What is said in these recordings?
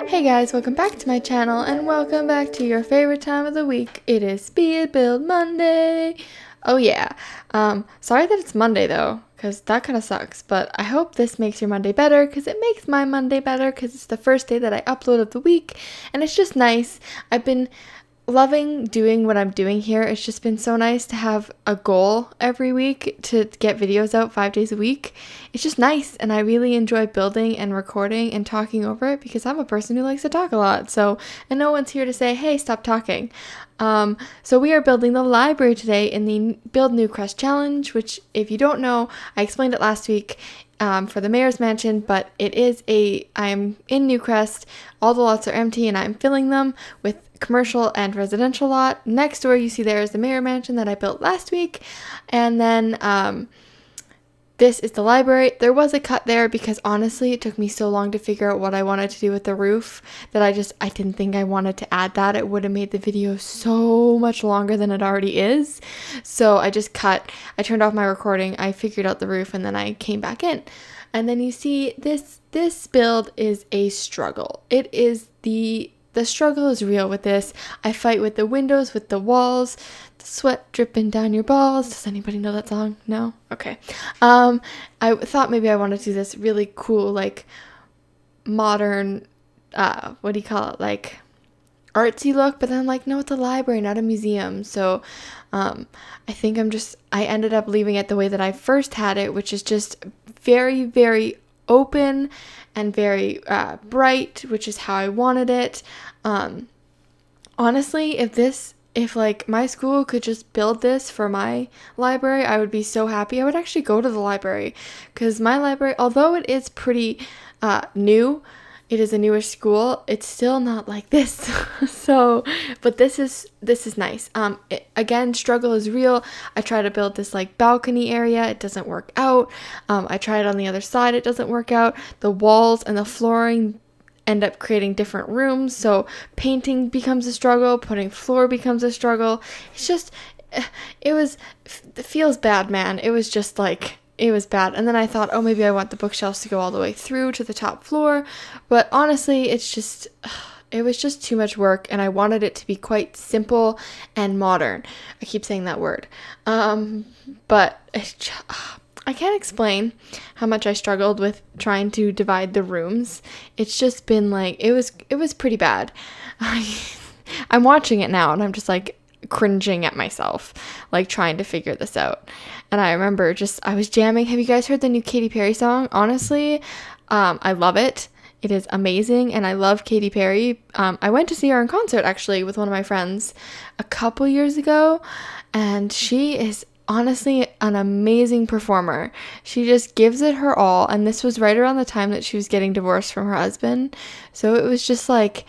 Hey guys, welcome back to my channel and welcome back to your favorite time of the week. It is Speed Build Monday. Oh yeah. Sorry that it's Monday though, because that kind of sucks, but I hope this makes your Monday better because it makes my Monday better because it's the first day that I upload of the week and it's just nice. I've been loving doing what I'm doing here. It's just been so nice to have a goal every week to get videos out 5 days a week. It's just nice, and I really enjoy building and recording and talking over it because I'm a person who likes to talk a lot. And no one's here to say, hey, stop talking. So we are building the library today in the Build New Crest Challenge, which if you don't know, I explained it last week. For the mayor's mansion, but I'm in Newcrest, all the lots are empty and I'm filling them with commercial and residential lot. Next door you see there is the mayor mansion that I built last week, and then this is the library. There was a cut there because honestly it took me so long to figure out what I wanted to do with the roof that I didn't think I wanted to add that. It would have made the video so much longer than it already is. So I turned off my recording, I figured out the roof, and then I came back in. And then you see this build is a struggle. It is the struggle is real with this. I fight with the windows, with the walls, the sweat dripping down your balls. Does anybody know that song? No? Okay. I thought maybe I wanted to do this really cool, like, modern, what do you call it? Like, artsy look, but then I'm like, no, it's a library, not a museum. So, I think I ended up leaving it the way that I first had it, which is just very, very open and very bright, which is how I wanted it. Honestly, if like my school could just build this for my library, I would be so happy. I would actually go to the library because my library, although it is pretty new, it is a newish school, it's still not like this. But this is nice. Again, struggle is real. I try to build this like balcony area, it doesn't work out. I tried on the other side, it doesn't work out. The walls and the flooring end up creating different rooms, so painting becomes a struggle, putting floor becomes a struggle. It's just, it feels bad, man. It was just like, it was bad. And then I thought, oh, maybe I want the bookshelves to go all the way through to the top floor. But honestly, it was just too much work, and I wanted it to be quite simple and modern. I keep saying that word. But I can't explain how much I struggled with trying to divide the rooms. It's just been like, it was pretty bad. I'm watching it now and I'm just like cringing at myself, like trying to figure this out. And I remember I was jamming. Have you guys heard the new Katy Perry song? Honestly, I love it. It is amazing, and I love Katy Perry. I went to see her in concert actually with one of my friends a couple years ago, and she is honestly an amazing performer. She just gives it her all, and this was right around the time that she was getting divorced from her husband. So it was just like,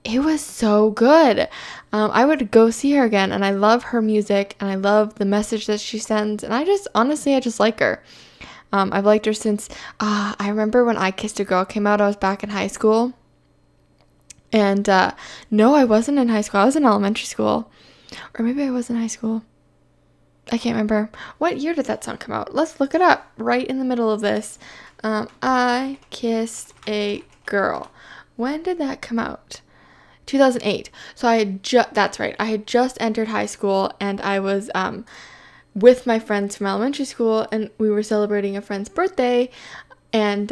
it was so good. I would go see her again, and I love her music, and I love the message that she sends, and I just like her. I've liked her since, I remember when I Kissed a Girl came out, I was back in high school. And, no, I wasn't in high school. I was in elementary school. Or maybe I was in high school. I can't remember. What year did that song come out? Let's look it up right in the middle of this. I Kissed a Girl. When did that come out? 2008. So that's right. I had just entered high school, and I was with my friends from elementary school, and we were celebrating a friend's birthday, and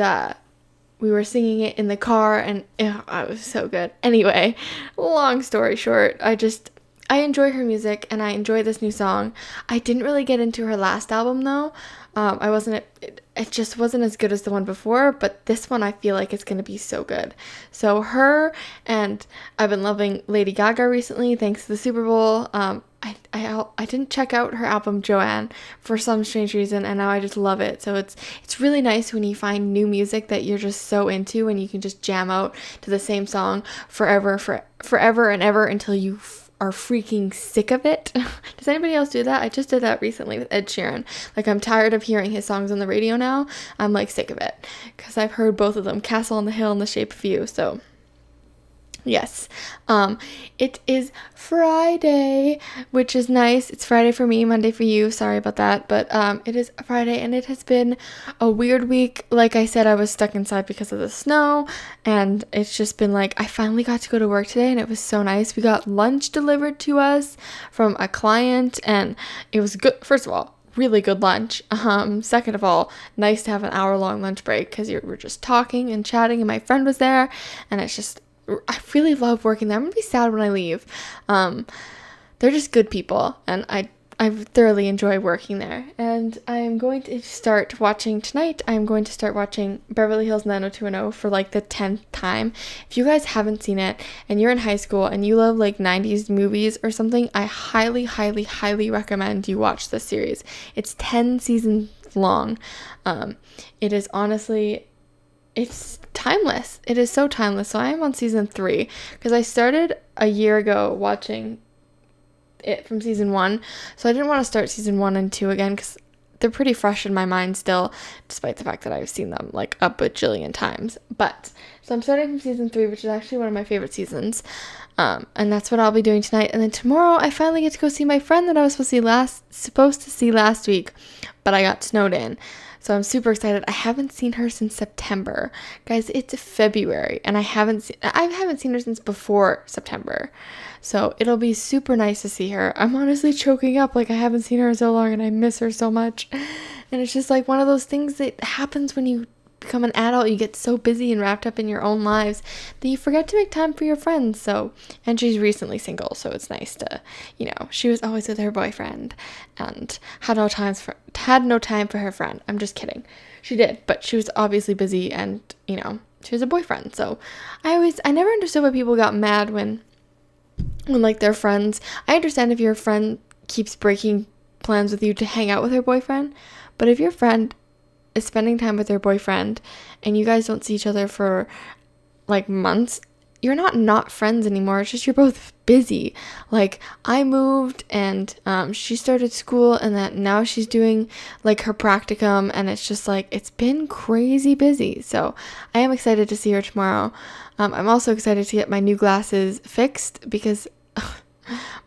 we were singing it in the car, and it was so good. Anyway, long story short, I enjoy her music, and I enjoy this new song. I didn't really get into her last album, though. It just wasn't as good as the one before, but this one I feel like it's going to be so good. So her, and I've been loving Lady Gaga recently, thanks to the Super Bowl. I didn't check out her album Joanne for some strange reason, and now I just love it. So it's really nice when you find new music that you're just so into, and you can just jam out to the same song forever and ever until you are freaking sick of it. Does anybody else do that? I just did that recently with Ed Sheeran. Like, I'm tired of hearing his songs on the radio now. I'm like sick of it because I've heard both of them, Castle on the Hill and The Shape of You. So Yes. It is Friday, which is nice. It's Friday for me, Monday for you. Sorry about that, but it is Friday and it has been a weird week. Like I said, I was stuck inside because of the snow, and it's just been like I finally got to go to work today and it was so nice. We got lunch delivered to us from a client and it was good. First of all, really good lunch. Second of all, nice to have an hour-long lunch break because we're just talking and chatting, and my friend was there, and it's just I really love working there. I'm gonna be sad when I leave. They're just good people, and I thoroughly enjoy working there. And I'm going to start watching tonight. I'm going to start watching Beverly Hills 90210 for like the 10th time. If you guys haven't seen it and you're in high school and you love like 90s movies or something, I highly, highly, highly recommend you watch this series. It's 10 seasons long. It is honestly, it's timeless. It is so timeless. So I am on season 3 because I started a year ago watching it from season 1. So I didn't want to start season 1 and 2 again because they're pretty fresh in my mind still, despite the fact that I've seen them like a bajillion times. But so I'm starting from season 3, which is actually one of my favorite seasons. And that's what I'll be doing tonight. And then tomorrow I finally get to go see my friend that I was supposed to see last week, but I got snowed in. So I'm super excited. I haven't seen her since September. Guys, it's February and I haven't seen her since before September. So it'll be super nice to see her. I'm honestly choking up, like I haven't seen her in so long and I miss her so much. And it's just like one of those things that happens when you become an adult. You get so busy and wrapped up in your own lives that you forget to make time for your friends. So, and she's recently single, so it's nice to, she was always with her boyfriend and had no time for her friend. I'm just kidding. She did, but she was obviously busy and, she has a boyfriend. So I never understood why people got mad when like their friends. I understand if your friend keeps breaking plans with you to hang out with her boyfriend, but if your friend is spending time with their boyfriend and you guys don't see each other for like months, you're not friends anymore. It's just you're both busy. Like I moved and she started school and that now she's doing like her practicum, and it's just like it's been crazy busy. So I am excited to see her tomorrow. I'm also excited to get my new glasses fixed because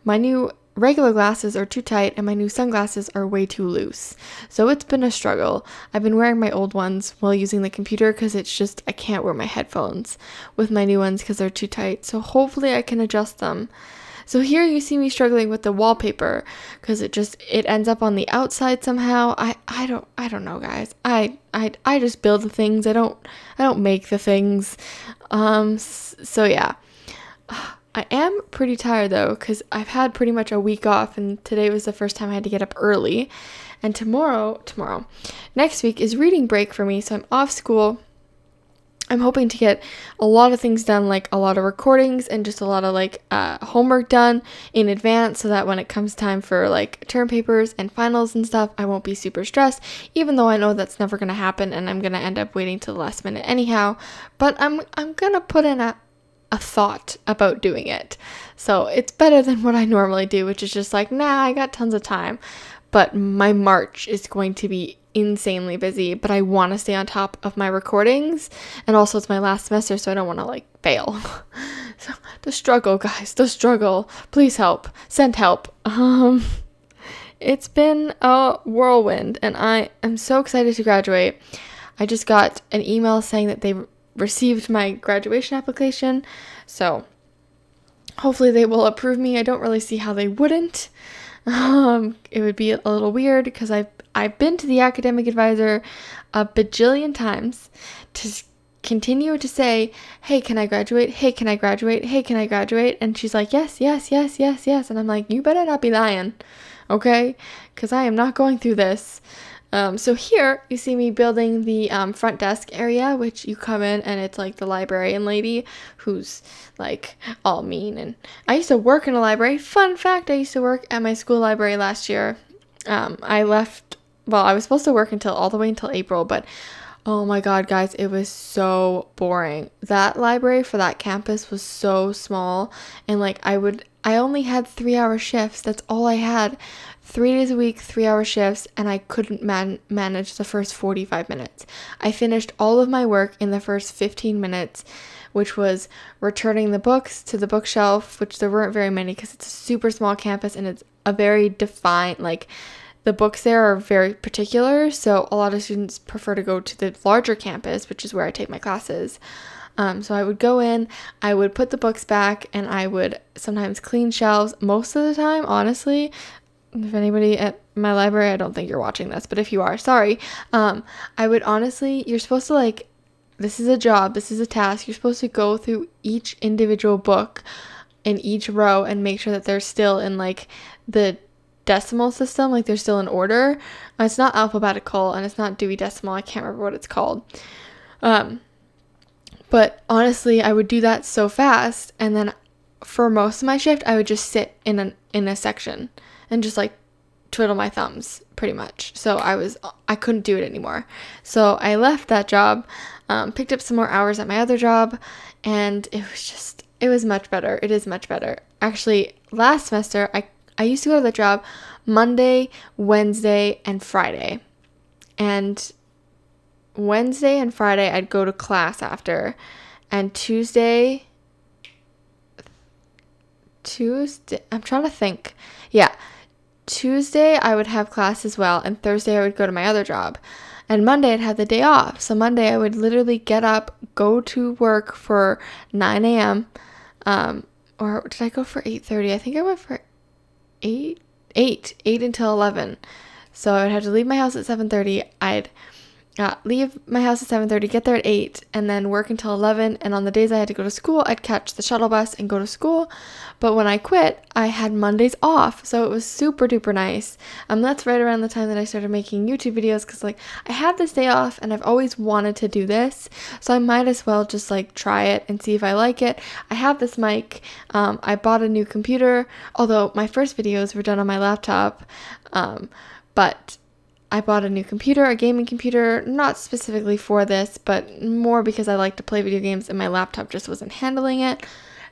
my new regular glasses are too tight and my new sunglasses are way too loose. So it's been a struggle. I've been wearing my old ones while using the computer because it's just I can't wear my headphones with my new ones because they're too tight. So hopefully I can adjust them. So here you see me struggling with the wallpaper because it ends up on the outside somehow. I don't know, guys. I just build the things. I don't make the things. So yeah. I am pretty tired though because I've had pretty much a week off, and today was the first time I had to get up early. And next week is reading break for me, so I'm off school. I'm hoping to get a lot of things done, like a lot of recordings and just a lot of like homework done in advance, so that when it comes time for like term papers and finals and stuff, I won't be super stressed, even though I know that's never going to happen and I'm going to end up waiting till the last minute anyhow. But I'm going to put in a thought about doing it. So it's better than what I normally do, which is just like, nah, I got tons of time. But my March is going to be insanely busy, but I want to stay on top of my recordings. And also it's my last semester, so I don't want to like fail. So the struggle, guys, the struggle. Please help. Send help. It's been a whirlwind and I am so excited to graduate. I just got an email saying that they received my graduation application, so hopefully they will approve me. I don't really see how they wouldn't. It would be a little weird because I've been to the academic advisor a bajillion times to continue to say, hey, can I graduate? Hey, can I graduate? Hey, can I graduate? And she's like, yes, yes, yes, yes, yes. And I'm like, you better not be lying, okay? Because I am not going through this. So here you see me building the front desk area, which you come in and it's like the librarian lady who's like all mean. And I used to work in a library. Fun fact, I used to work at my school library last year. I was supposed to work all the way until April, but oh my God, guys, it was so boring. That library for that campus was so small, and like I only had 3-hour shifts. That's all I had. 3 days a week, 3-hour shifts, and I couldn't manage the first 45 minutes. I finished all of my work in the first 15 minutes, which was returning the books to the bookshelf, which there weren't very many because it's a super small campus and it's a very defined, like, the books there are very particular, so a lot of students prefer to go to the larger campus, which is where I take my classes. So I would go in, I would put the books back, and I would sometimes clean shelves. Most of the time, honestly, if anybody at my library, I don't think you're watching this, but if you are, sorry. I would honestly, you're supposed to, like, this is a job, this is a task. You're supposed to go through each individual book in each row and make sure that they're still in, like, the decimal system, like they're still in order. It's not alphabetical and it's not Dewey Decimal. I can't remember what it's called. But honestly, I would do that so fast, and then for most of my shift, I would just sit in a section and just like twiddle my thumbs pretty much. So I couldn't do it anymore. So I left that job, picked up some more hours at my other job, and it was much better. It is much better. Actually, last semester, I used to go to the job Monday, Wednesday, and Friday. And Wednesday and Friday, I'd go to class after. And Tuesday, I'm trying to think. Yeah, Tuesday, I would have class as well. And Thursday, I would go to my other job. And Monday, I'd have the day off. So Monday, I would literally get up, go to work for 9 a.m. Or did I go for 8:30? I think I went for 8 until 11. So I would have to leave my house at 7:30. I'd leave my house at 7:30, get there at 8, and then work until 11. And on the days I had to go to school, I'd catch the shuttle bus and go to school. But when I quit, I had Mondays off, so it was super duper nice. That's right around the time that I started making YouTube videos, because like I have this day off and I've always wanted to do this, so I might as well just like try it and see if I like it. I have this mic. I bought a new computer, although my first videos were done on my laptop, but I bought a new computer, a gaming computer, not specifically for this, but more because I like to play video games and my laptop just wasn't handling it.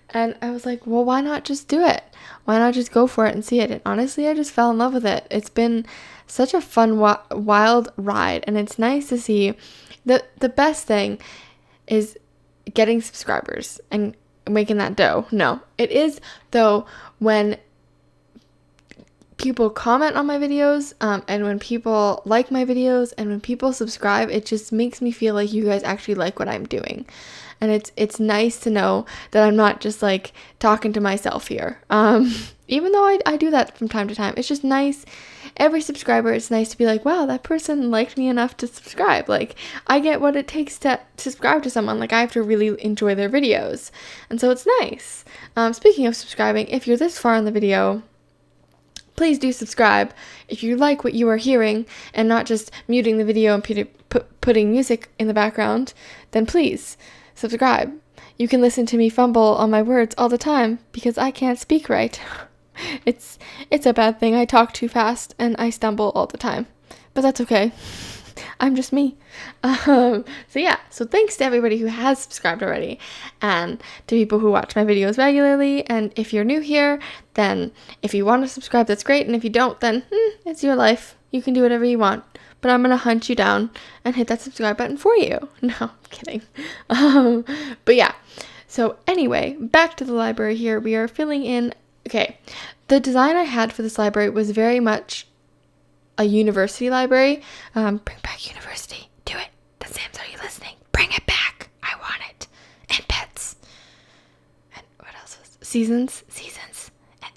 And I was like, well, why not just do it? Why not just go for it and see it? And honestly, I just fell in love with it. It's been such a fun, wild ride. And it's nice to see. The best thing is getting subscribers and making that dough. No, it is, though, when people comment on my videos, and when people like my videos, and when people subscribe, it just makes me feel like you guys actually like what I'm doing. And it's nice to know that I'm not just like talking to myself here. Even though I do that from time to time, it's just nice. Every subscriber, it's nice to be like, wow, that person liked me enough to subscribe. Like, I get what it takes to subscribe to someone. Like, I have to really enjoy their videos. And so it's nice. Speaking of subscribing, if you're this far in the video, please do subscribe. If you like what you are hearing and not just muting the video and putting music in the background, then please subscribe. You can listen to me fumble on my words all the time because I can't speak right. It's a bad thing. I talk too fast and I stumble all the time. But that's okay. I'm just me. So thanks to everybody who has subscribed already, and to people who watch my videos regularly. And if you're new here, then if you want to subscribe, that's great. And if you don't, then it's your life. You can do whatever you want. But I'm going to hunt you down and hit that subscribe button for you. No, I'm kidding. But yeah. So anyway, back to the library here. We are filling in. Okay. The design I had for this library was very much a university library. Bring back university. Do it. The Sims, are you listening? Bring it back. I want it. And pets. And what else was seasons?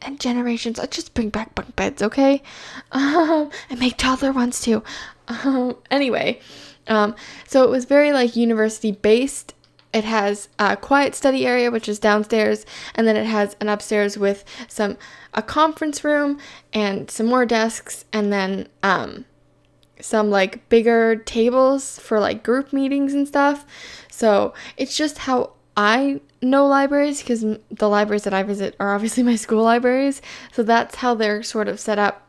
And generations. I'll just bring back bunk beds, okay? And make toddler ones too. Anyway, so it was very like university based. It has a quiet study area, which is downstairs, and then it has an upstairs with a conference room and some more desks, and then some like bigger tables for like group meetings and stuff. So it's just how I know libraries, because the libraries that I visit are obviously my school libraries. So that's how they're sort of set up.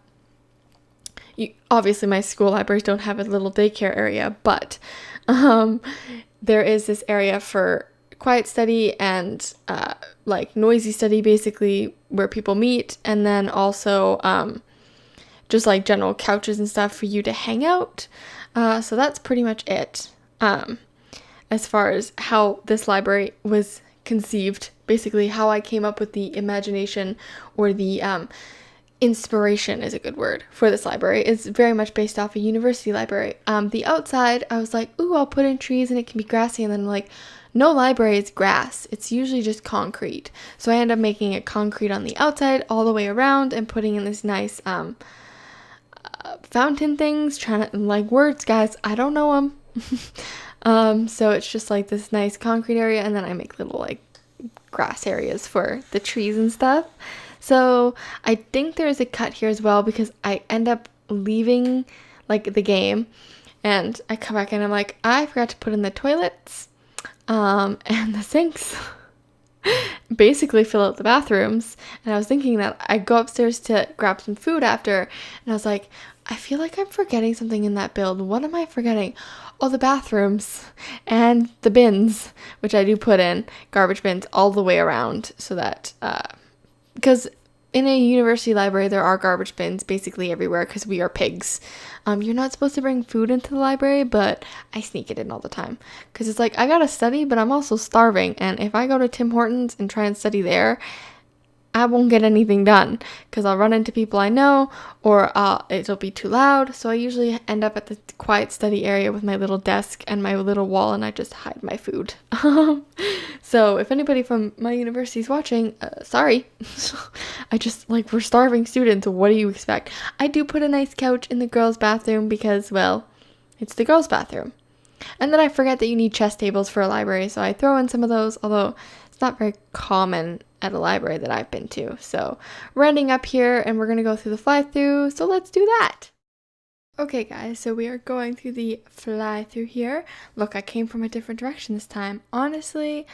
Obviously, my school libraries don't have a little daycare area, but there is this area for quiet study and like noisy study, basically, where people meet, and then also just like general couches and stuff for you to hang out. So that's pretty much it. as far as how this library was conceived, basically how I came up with the imagination, or the inspiration is a good word for this library. It's very much based off a university library. The outside, I was like, ooh, I'll put in trees and it can be grassy, and then like, no library is grass. It's usually just concrete. So I end up making it concrete on the outside all the way around and putting in this nice fountain things, trying to, like, words, guys, I don't know them. So it's just like this nice concrete area, and then I make little like grass areas for the trees and stuff. So I think there's a cut here as well, because I end up leaving like the game and I come back and I'm like, I forgot to put in the toilets and the sinks. Basically fill out the bathrooms. And I was thinking that I'd go upstairs to grab some food after, and I was like, I feel like I'm forgetting something in that build. What am I forgetting? Oh, the bathrooms and the bins, which I do put in garbage bins all the way around, so that because in a university library there are garbage bins basically everywhere, because we are pigs. You're not supposed to bring food into the library, but I sneak it in all the time, because it's like, I gotta study, but I'm also starving, and if I go to Tim Hortons and try and study there, I won't get anything done, because I'll run into people I know, or it'll be too loud. So I usually end up at the quiet study area with my little desk and my little wall, and I just hide my food. So if anybody from my university is watching, sorry. I just, like, we're starving students. What do you expect? I do put a nice couch in the girls' bathroom because, well, it's the girls' bathroom. And then I forget that you need chess tables for a library, so I throw in some of those, although it's not very common at a library that I've been to. So we're ending up here, and we're going to go through the fly-through, so let's do that. Okay, guys, so we are going through the fly-through here. Look, I came from a different direction this time. Honestly,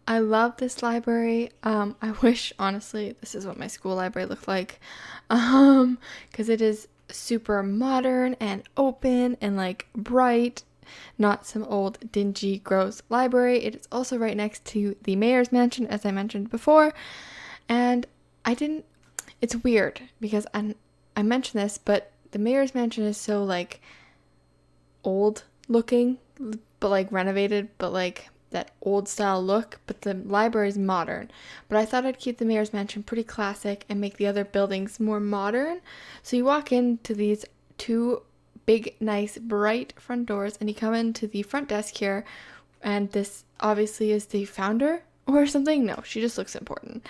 I love this library. I wish, honestly, this is what my school library looked like, because it is super modern and open and, like, bright. Not some old, dingy, gross library. It is also right next to the mayor's mansion, as I mentioned before. And it's weird, because I mentioned this, but the mayor's mansion is so, like, old looking, but, like, renovated, but, like, that old style look, but the library is modern. But I thought I'd keep the mayor's mansion pretty classic and make the other buildings more modern. So you walk into these two big, nice, bright front doors, and you come into the front desk here, and this obviously is the founder or something. No, she just looks important.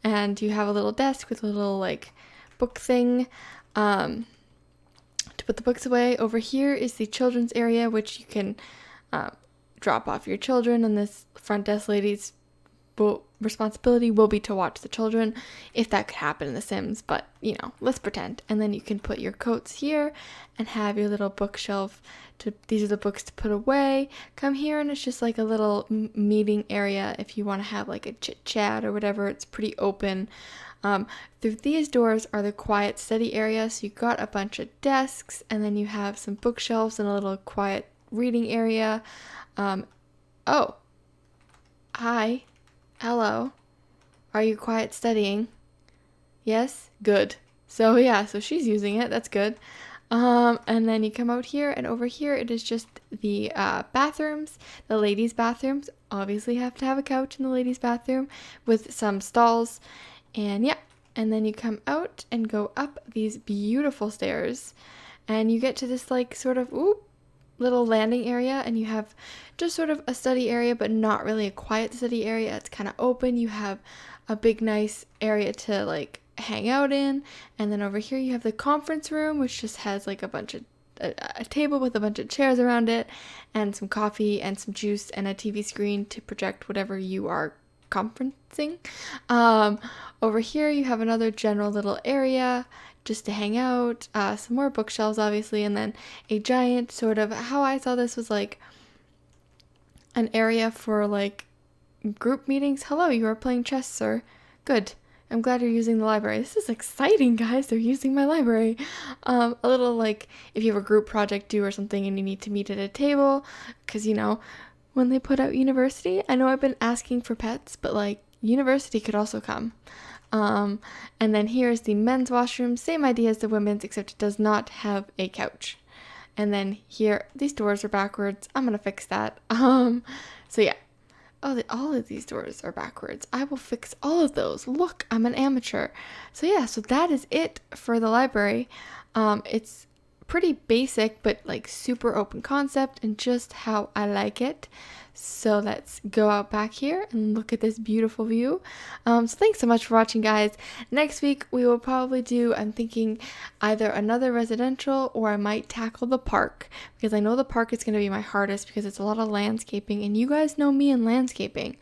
And you have a little desk with a little, like, book thing to put the books away. Over here is the children's area, which you can drop off your children, and this front desk lady's responsibility will be to watch the children, if that could happen in The Sims, but, you know, let's pretend. And then you can put your coats here and have your little bookshelf. These are the books to put away. Come here, and it's just like a little meeting area if you want to have like a chit chat or whatever. It's pretty open. Through these doors are the quiet study area, so you've got a bunch of desks, and then you have some bookshelves and a little quiet reading area. Oh, hi. Hello. Are you quiet studying? Yes? Good. So yeah, so she's using it. That's good. And then you come out here, and over here it is just the bathrooms. The ladies' bathrooms obviously have to have a couch in the ladies' bathroom with some stalls. And yeah, and then you come out and go up these beautiful stairs, and you get to this, like, sort of little landing area, and you have just sort of a study area, but not really a quiet study area. It's kind of open. You have a big, nice area to, like, hang out in. And then over here you have the conference room, which just has, like, a table with a bunch of chairs around it, and some coffee and some juice and a TV screen to project whatever you are conferencing. Over here you have another general little area just to hang out, some more bookshelves obviously, and then a giant sort of, how I saw this was like an area for, like, group meetings. Hello, you are playing chess, sir. Good. I'm glad you're using the library. This is exciting, guys. They're using my library. A little, like, if you have a group project due or something and you need to meet at a table, because, you know, when they put out university, I know I've been asking for pets, but, like, university could also come. And then here's the men's washroom. Same idea as the women's, except it does not have a couch. And then here, these doors are backwards. I'm gonna fix that. So yeah. Oh, all of these doors are backwards. I will fix all of those. Look, I'm an amateur. So yeah, so that is it for the library. It's pretty basic, but like super open concept and just how I like it. So let's go out back here and look at this beautiful view. So thanks so much for watching, guys. Next week we will probably do, I'm thinking, either another residential or I might tackle the park, because I know the park is going to be my hardest because it's a lot of landscaping and you guys know me in landscaping.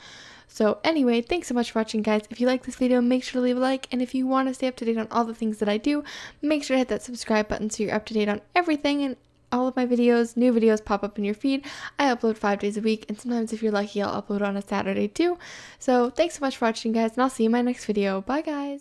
So anyway, thanks so much for watching, guys. If you like this video, make sure to leave a like, and if you want to stay up to date on all the things that I do, make sure to hit that subscribe button so you're up to date on everything, and all of my videos, new videos pop up in your feed. I upload 5 days a week, and sometimes if you're lucky, I'll upload on a Saturday too. So thanks so much for watching, guys, and I'll see you in my next video. Bye, guys.